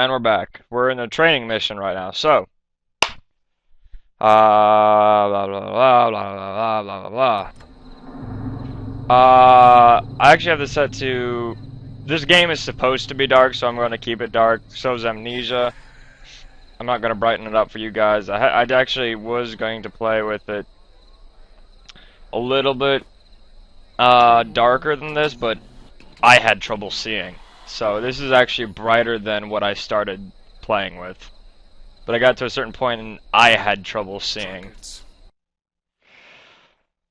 And we're back. We're in a training mission right now. So, blah blah blah blah blah blah blah blah. I actually have this set to. This game is supposed to be dark, so I'm going to keep it dark. So is Amnesia. I'm not going to brighten it up for you guys. I actually was going to play with it a little bit darker than this, but I had trouble seeing. So this is actually brighter than what I started playing with. But I got to a certain point and I had trouble seeing.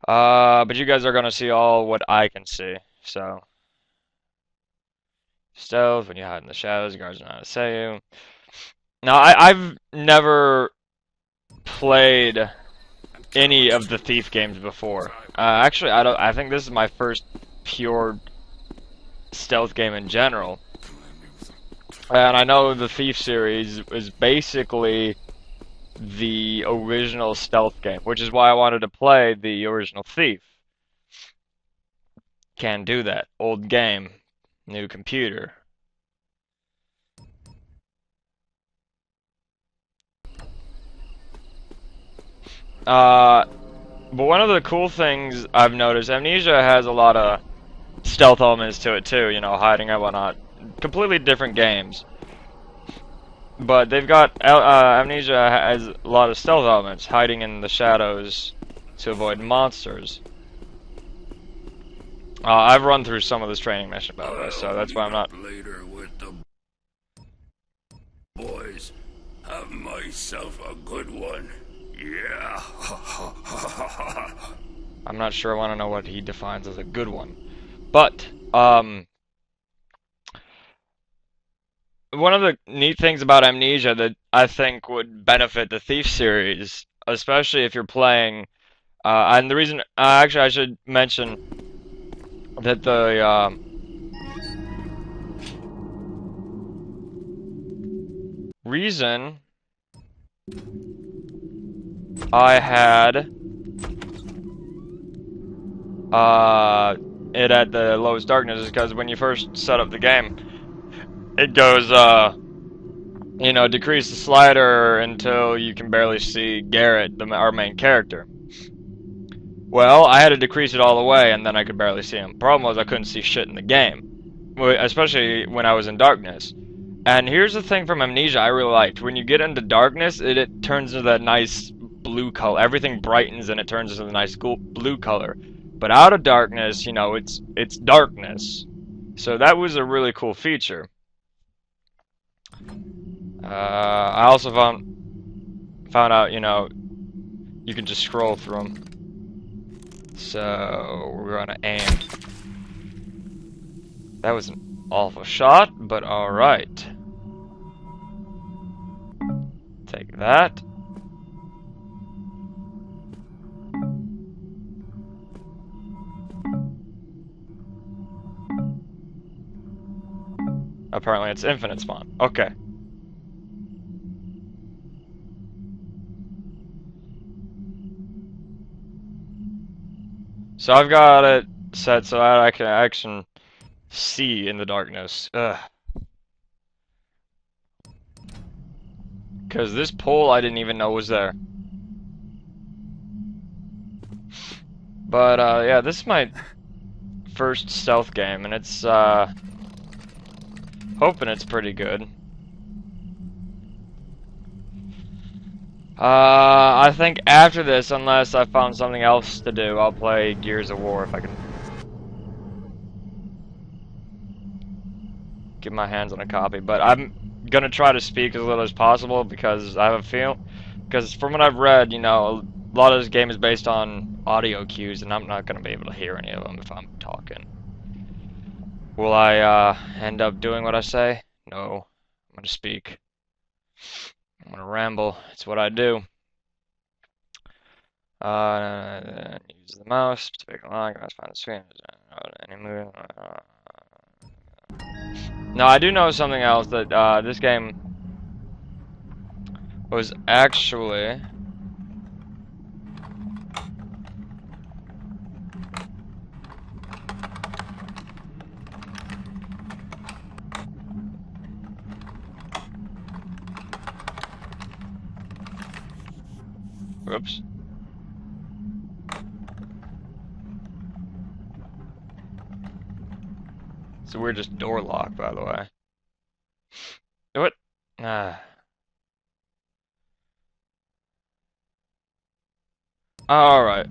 But you guys are gonna see all what I can see. So stealth, when you hide in the shadows, guards know how to say you. Now I've never played any of the Thief games before. Actually, I think this is my first pure stealth game in general. And I know the Thief series is basically the original stealth game, which is why I wanted to play the original Thief. Can't do that. Old game, new computer. But one of the cool things I've noticed, Amnesia has a lot of stealth elements to it too, you know, hiding and whatnot. Completely different games. But they've got, Amnesia has a lot of stealth elements, hiding in the shadows to avoid monsters. I've run through some of this training mission, by the way, so that's why I'm not... Later with the boys, have myself a good one. Yeah. I'm not sure I want to know what he defines as a good one. But, one of the neat things about Amnesia that I think would benefit the Thief series, especially if you're playing, and the reason, actually I should mention that the, reason I had, it at the lowest darkness is because when you first set up the game, it goes, you know, decrease the slider until you can barely see Garrett, our main character. Well, I had to decrease it all the way, and then I could barely see him. Problem was I couldn't see shit in the game, especially when I was in darkness. And here's the thing from Amnesia I really liked. When you get into darkness, it turns into that nice blue color. Everything brightens and it turns into the nice blue color. But out of darkness, you know, it's darkness. So that was a really cool feature. I also found out, you know, you can just scroll through them. So we're gonna aim. That was an awful shot, but alright. Take that. Apparently it's infinite spawn. Okay. So I've got it set so that I can actually see in the darkness. Ugh. Because this pole I didn't even know was there. But, yeah, this is my first stealth game, and it's, hoping it's pretty good. I think after this, unless I found something else to do, I'll play Gears of War if I can get my hands on a copy. But I'm gonna try to speak as little as possible because I have a feel. Because from what I've read, you know, a lot of this game is based on audio cues, and I'm not gonna be able to hear any of them if I'm talking. Will I end up doing what I say? No, I'm gonna speak. I'm gonna ramble. It's what I do. Use the mouse to pick a line. Find the screen. Any move. Now I do know something else that this game was actually Oops. So we're just door lock, by the way. What? Ah. Alright.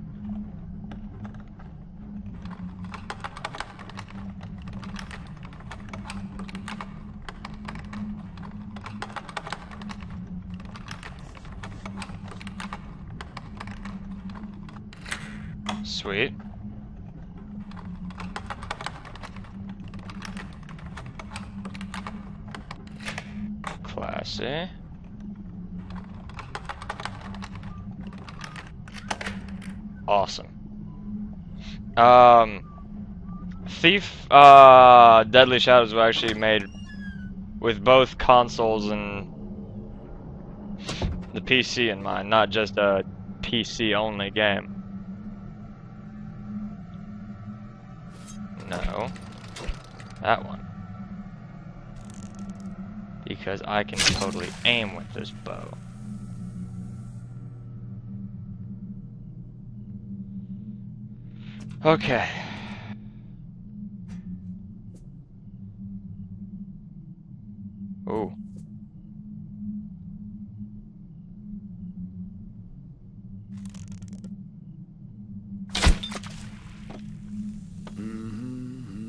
Sweet. Classy. Awesome. Thief, Deadly Shadows was actually made with both consoles and the PC in mind, not just a PC-only game. No. That one. Because I can totally aim with this bow. Okay. Ooh.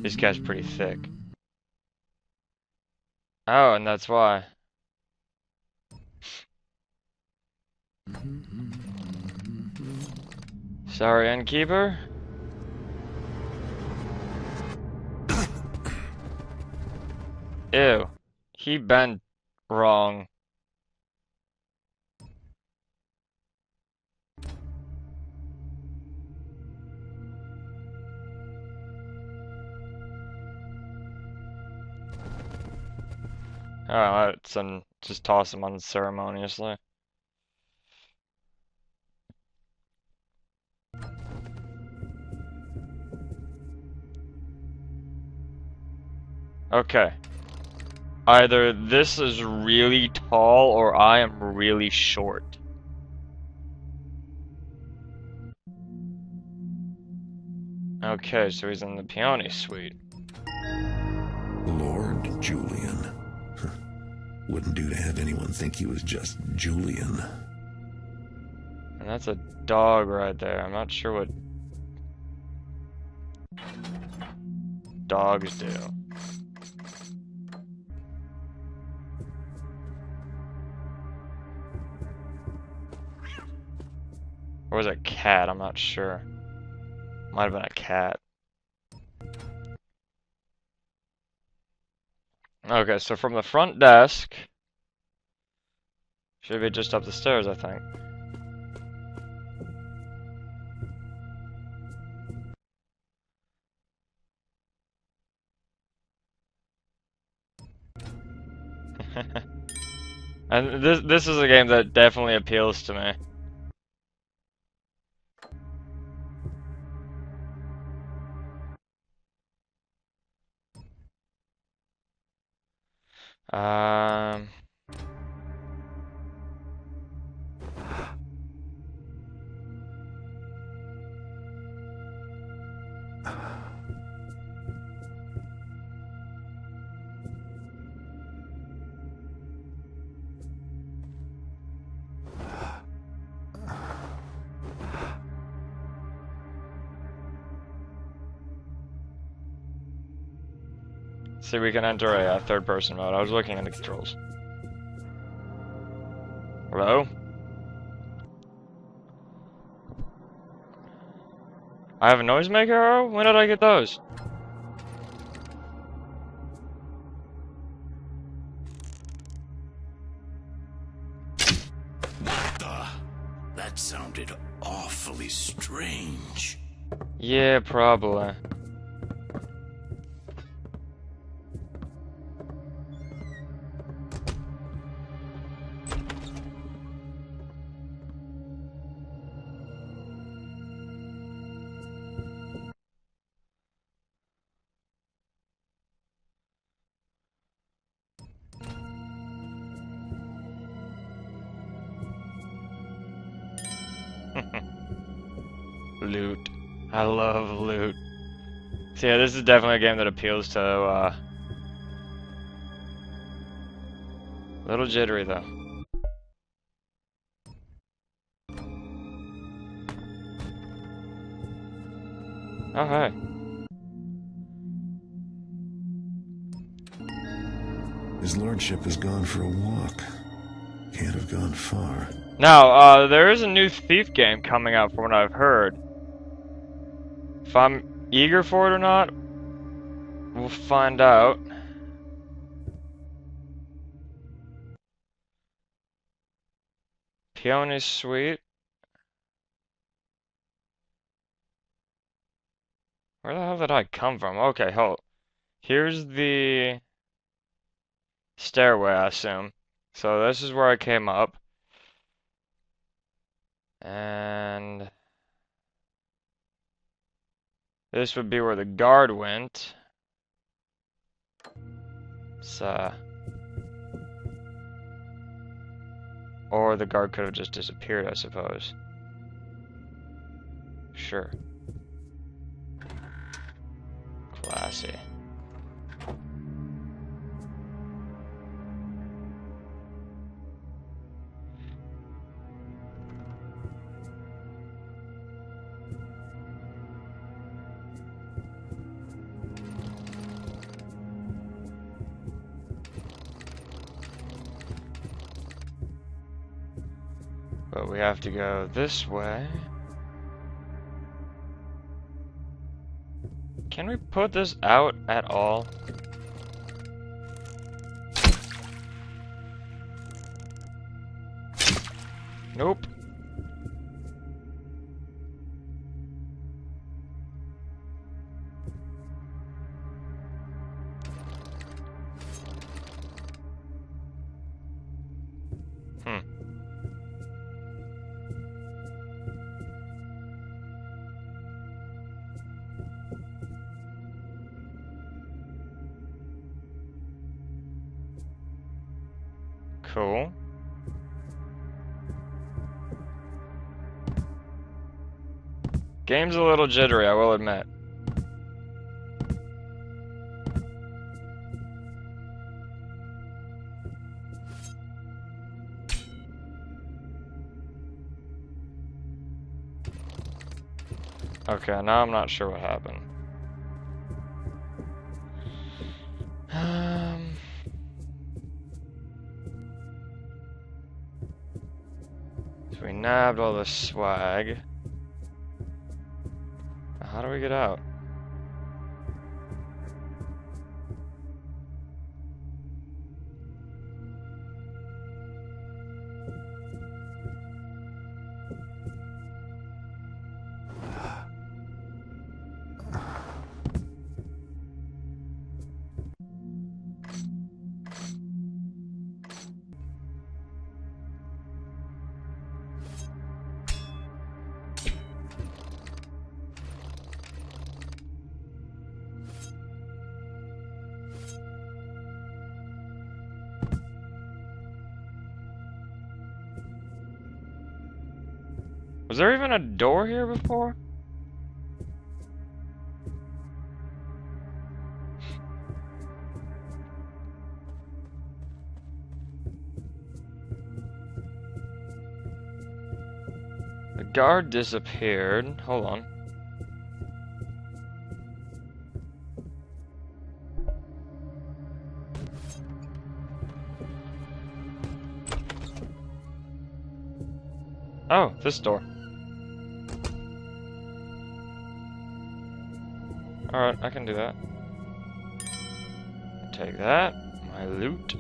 This guy's pretty thick. Oh, and that's why. Sorry, innkeeper. Ew. He bent wrong. Oh, let's just toss him unceremoniously. Okay. Either this is really tall or I am really short. Okay, so he's in the peony suite. Lord Julian. Wouldn't do to have anyone think he was just Julian. And that's a dog right there. I'm not sure what dogs do. Or was it a cat? I'm not sure. Might have been a cat. Okay, so from the front desk, should be just up the stairs, I think. And this is a game that definitely appeals to me. Um, see, we can enter a third-person mode. I was looking at the controls. Hello? I have a noisemaker arrow? When did I get those? That sounded awfully strange. Yeah, probably. loot. I love loot. So yeah, this is definitely a game that appeals to, little jittery though. Oh, hey. His lordship has gone for a walk. Can't have gone far. Now, there is a new Thief game coming out from what I've heard. If I'm eager for it or not, we'll find out. Peony's sweet. Where the hell did I come from? Okay, hold. Here's the stairway, I assume. So this is where I came up. And this would be where the guard went. So, or the guard could have just disappeared, I suppose. Sure. Classy. But we have to go this way. Can we put this out at all? Nope. Hmm. Cool. Game's a little jittery, I will admit. Okay, now I'm not sure what happened. So we nabbed all the swag. How do we get out? Was there even a door here before? The guard disappeared. Hold on. Oh, this door. Alright, I can do that. Take that. My loot.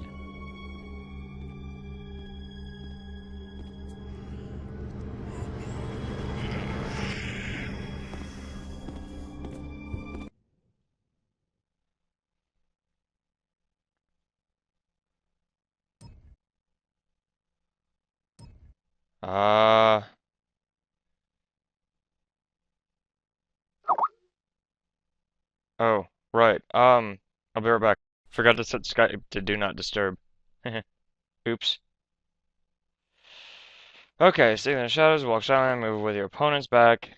Oh, right. I'll be right back. Forgot to set Skype to do not disturb. Oops. Okay, stay in the shadows, walk silently, move with your opponent's back.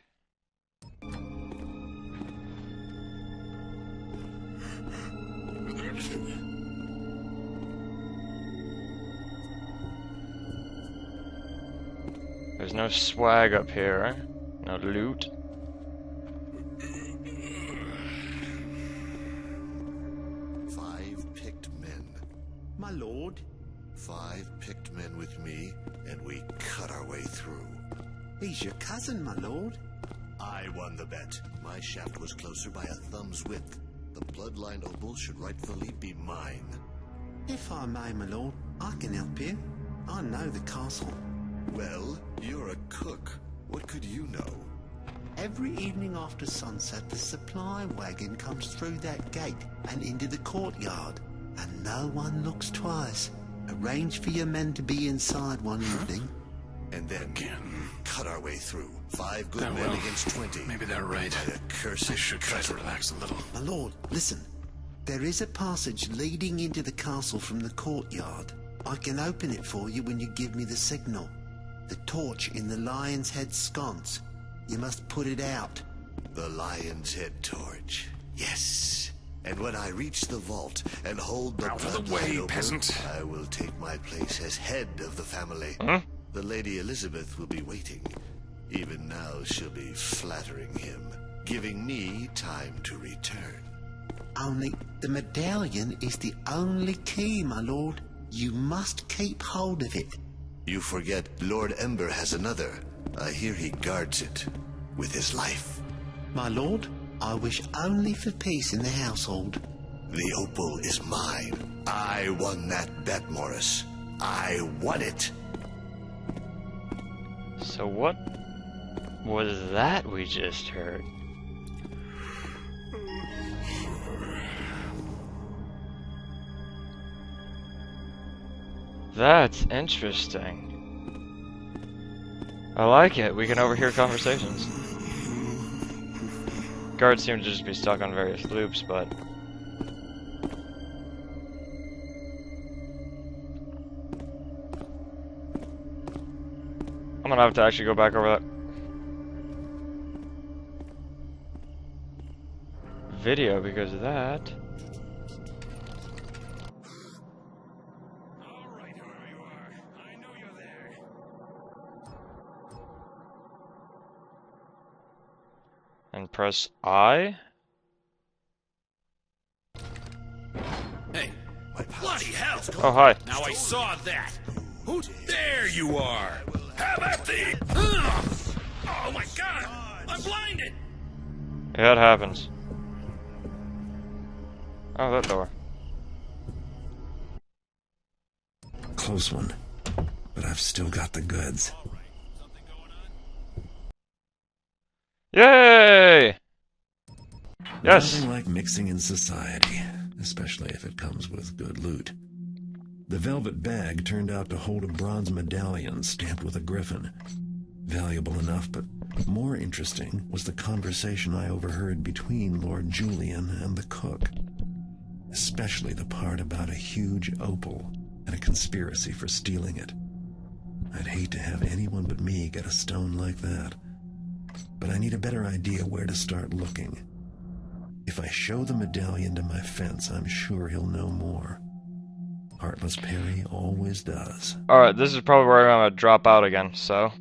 There's no swag up here. No loot. Five picked men. My lord, 5 picked men with me, and we cut our way through. he's your cousin, my lord. I won the bet. My shaft was closer by a thumb's width. The bloodline opal should rightfully be mine. If I may, my lord, I can help you. I know the castle. Well, you're a cook. What could you know? Every evening after sunset, the supply wagon comes through that gate and into the courtyard, and no one looks twice. Arrange for your men to be inside one evening. And then cut our way through. 5 good men against 20. Maybe they're right. By the curse I should try to relax a little. My lord, listen. There is a passage leading into the castle from the courtyard. I can open it for you when you give me the signal. The torch in the Lion's Head sconce. You must put it out. The Lion's Head torch. Yes. And when I reach the vault and hold the Out of the bloodline way, opal, peasant. I will take my place as head of the family. The Lady Elizabeth will be waiting. Even now she'll be flattering him, giving me time to return. Only the medallion is the only key, my lord. You must keep hold of it. You forget Lord Ember has another. I hear he guards it with his life. My lord, I wish only for peace in the household. The opal is mine. I won that bet, Morris. I won it. So what was that we just heard? That's interesting. I like it. We can overhear conversations. Guards seem to just be stuck on various loops, but... I'm gonna have to actually go back over that video because of that. Alright, whoever you are, I know you're there. And press I. Hey, bloody hell! Oh, hi. Now I saw that! Who? There you are! Have at thee! Oh my god! I'm blinded! Yeah, it happens. Oh, that door. Close one. But I've still got the goods. Yay! Yes! Nothing like mixing in society, especially if it comes with good loot. The velvet bag turned out to hold a bronze medallion stamped with a griffin. Valuable enough, but more interesting was the conversation I overheard between Lord Julian and the cook. Especially the part about a huge opal and a conspiracy for stealing it. I'd hate to have anyone but me get a stone like that. But I need a better idea where to start looking. If I show the medallion to my fence, I'm sure he'll know more. Heartless Perry always does. Alright, this is probably where I'm gonna drop out again, so.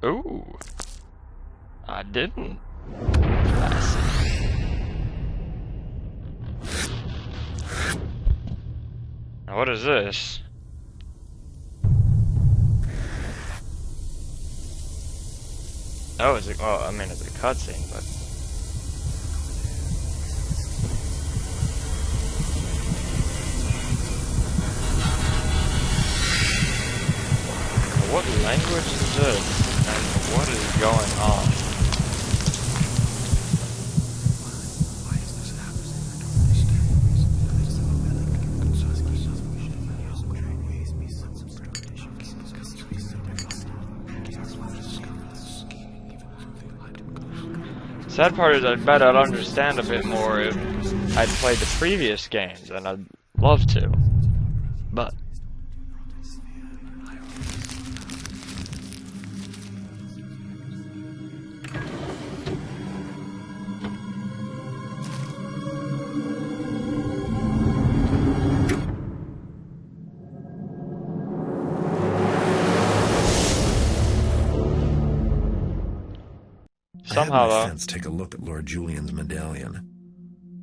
Ooh. I didn't. Now what is this? Oh, it's a, well, I mean, it's a cutscene, but. What language is this? And what is going on? Sad part is I bet I'd understand a bit more if I'd played the previous games, and I'd love to. But somehow, my though. fence take a look at Lord Julian's medallion.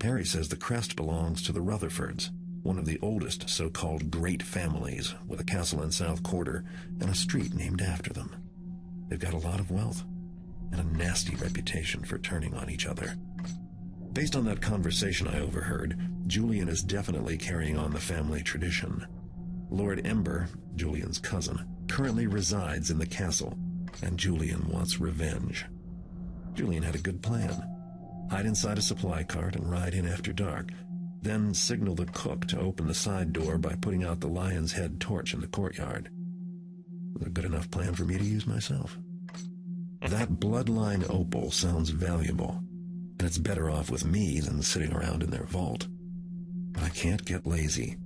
Harry says the crest belongs to the Rutherfords, one of the oldest so-called great families, with a castle in South Quarter and a street named after them. They've got a lot of wealth and a nasty reputation for turning on each other. Based on that conversation I overheard, Julian is definitely carrying on the family tradition. Lord Ember, Julian's cousin, currently resides in the castle, and Julian wants revenge. Julian had a good plan. Hide inside a supply cart and ride in after dark, then signal the cook to open the side door by putting out the lion's head torch in the courtyard. A good enough plan for me to use myself. That bloodline opal sounds valuable, and it's better off with me than sitting around in their vault. But I can't get lazy.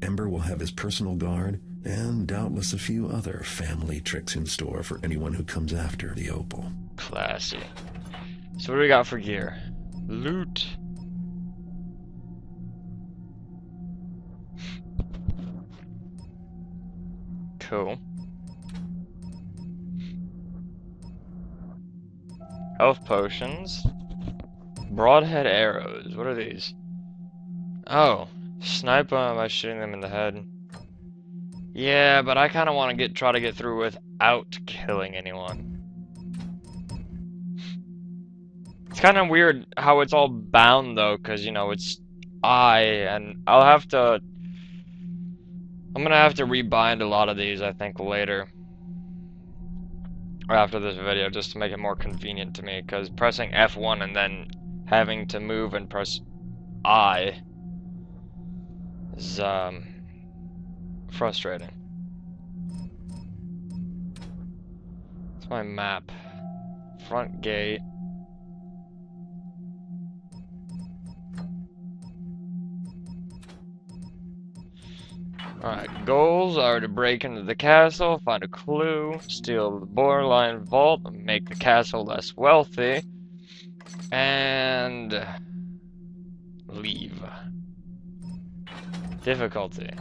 Ember will have his personal guard, and doubtless a few other family tricks in store for anyone who comes after the opal. Classy. So what do we got for gear? Loot. Cool. Health potions. Broadhead arrows. What are these? Oh. Snipe them by shooting them in the head. Yeah, but I kind of want to try to get through without killing anyone. It's kind of weird how it's all bound though, because you know it's and I'm gonna have to rebind a lot of these, I think, later. Or after this video, just to make it more convenient to me, because pressing F1 and then having to move and press I is, frustrating. It's my map. Front gate. Alright, goals are to break into the castle, find a clue, steal the borderline vault, make the castle less wealthy, and leave. Difficulty.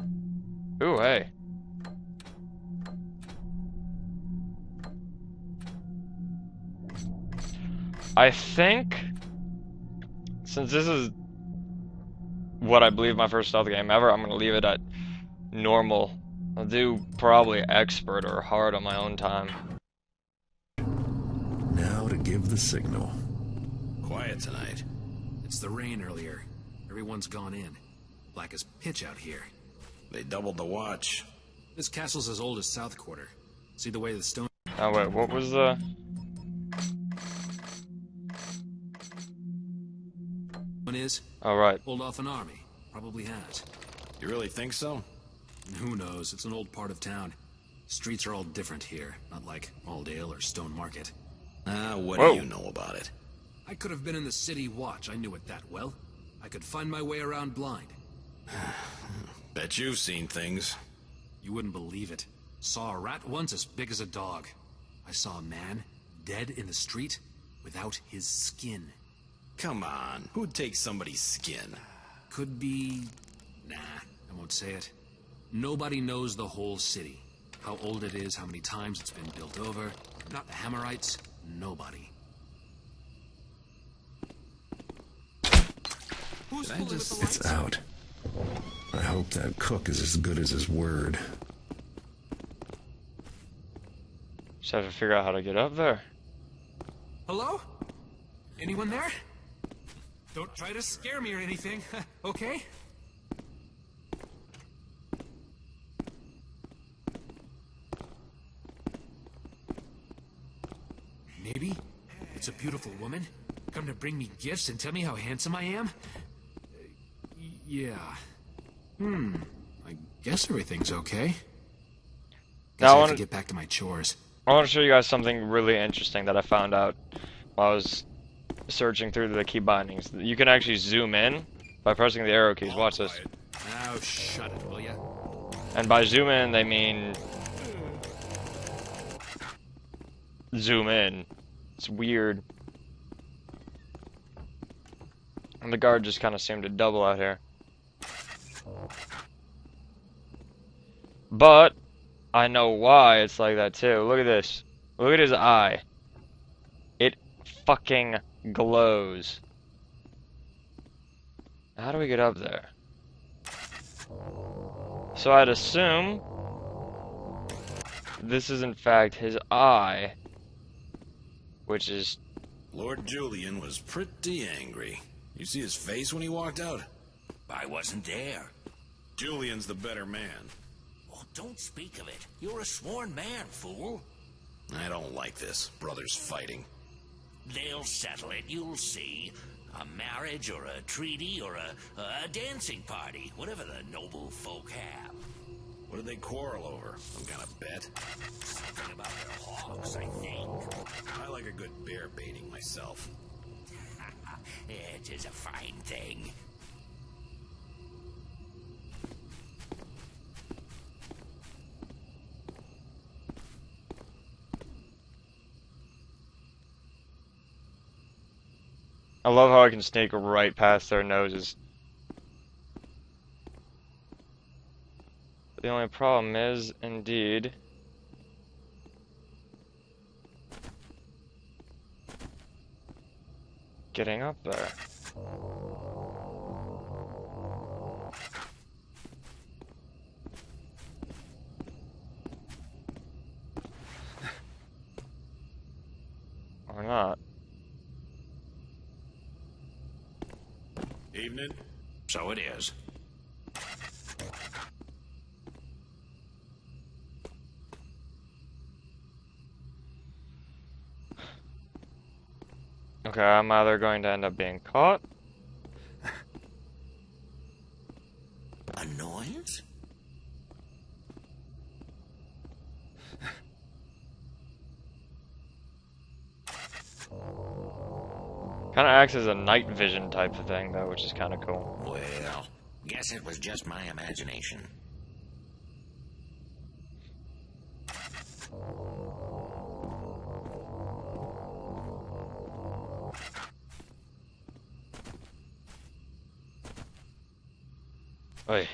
Ooh, hey. I think, since this is what I believe my first stealth game ever, I'm gonna leave it at normal. I'll do probably expert or hard on my own time. Now to give the signal. Quiet tonight. It's the rain earlier. Everyone's gone in. Black as pitch out here. They doubled the watch. This castle's as old as South Quarter. See the way the stone... Oh wait, what was the... one is? Oh right. Pulled off an army. Probably has. You really think so? And who knows? It's an old part of town. Streets are all different here. Not like Aldale or Stone Market. What Whoa. do you know about it? I could have been in the city watch. I knew it that well. I could find my way around blind. Bet you've seen things. You wouldn't believe it. Saw a rat once as big as a dog. I saw a man dead in the street without his skin. Come on, who'd take somebody's skin? Could be... Nah, I won't say it. Nobody knows the whole city. How old it is, how many times it's been built over. Not the Hammerites, nobody. Who's fooling with the lights? It's out. I hope that cook is as good as his word. Just have to figure out how to get up there. Hello? Anyone there? Don't try to scare me or anything, okay? Maybe it's a beautiful woman. Come to bring me gifts and tell me how handsome I am? Yeah. I guess everything's okay. Guess Now, I have to get back to my chores. I want to show you guys something really interesting that I found out while I was searching through the key bindings. You can actually zoom in by pressing the arrow keys. Watch this. Now shut it, will ya? And by zoom in, they mean zoom in. It's weird. And the guard just kind of seemed to double out here. But I know why it's like that too. Look at this. Look at his eye. It fucking glows. How do we get up there? So I'd assume this is in fact his eye, which is... Lord Julian was pretty angry. You see his face when he walked out? I wasn't there. Julian's the better man. Oh, don't speak of it. You're a sworn man, fool. I don't like this. Brothers fighting. They'll settle it, you'll see. A marriage or a treaty or a dancing party, whatever the noble folk have. What did they quarrel over? Some kind of bet? Something about their hogs, I think. I like a good bear baiting myself. It is a fine thing. I love how I can sneak right past their noses. The only problem is, indeed, getting up there. Or not. Evening. So it is. Okay, I'm either going to end up being caught. Annoyance? Kind of acts as a night vision type of thing, though, which is kind of cool. Well, guess it was just my imagination. Oi.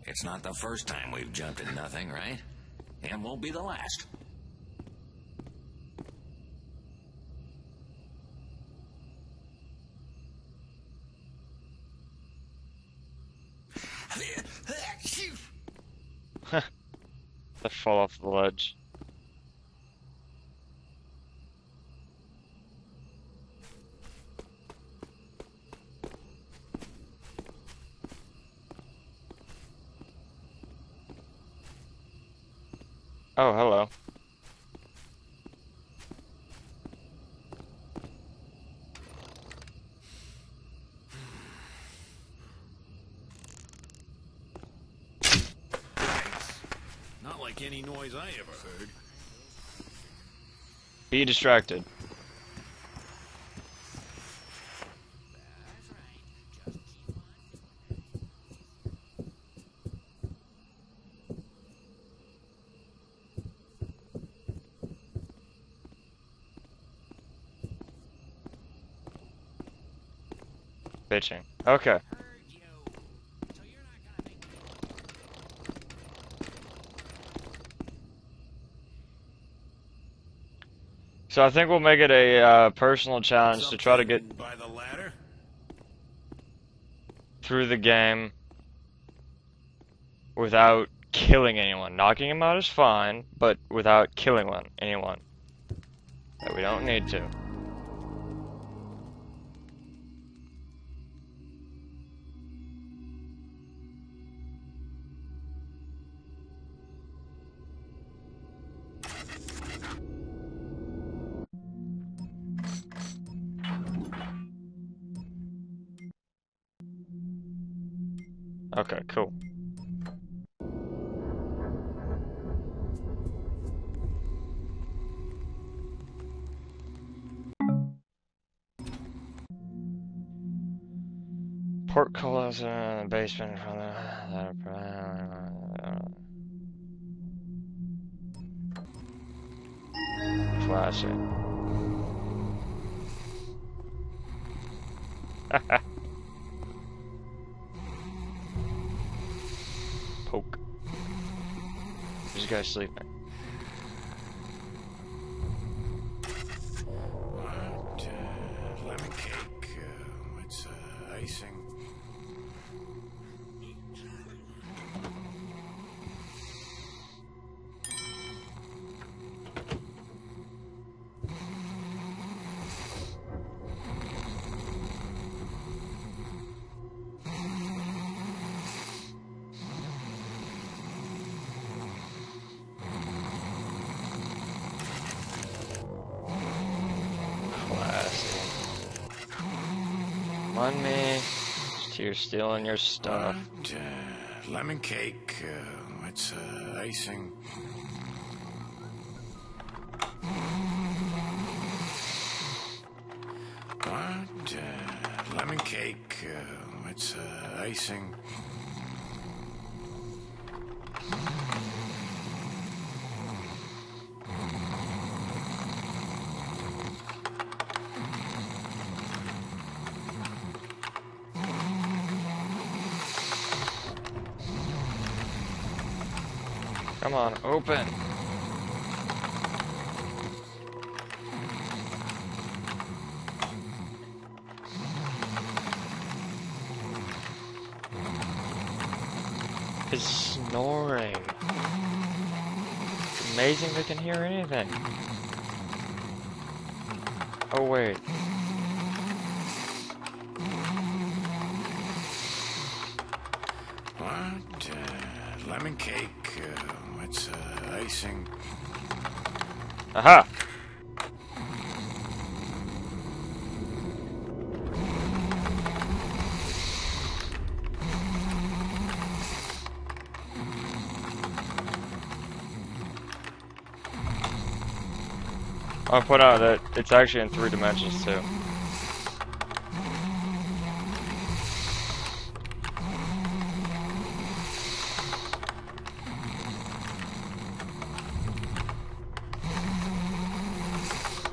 It's not the first time we've jumped at nothing, right? And won't be the last. I fall off the ledge. Oh, hello. Not like any noise I ever heard. Be distracted. Bitching. Okay. So I think we'll make it a personal challenge to try to get by the ladder. through the game without killing anyone. Knocking him out is fine, but without killing anyone. That we don't need to. Okay, cool. Portcullis in the basement from the... Classic. Poke. This guy's sleeping. What? Lemon cake. What's icing? On me. You're stealing your stuff. What? Lemon cake. What's icing? What? Lemon cake. What's icing? Come on, open. It's snoring. It's amazing they can hear anything. Oh wait. What? Lemon cake. What's icing? Aha! I'll point out that it's actually in 3 dimensions too.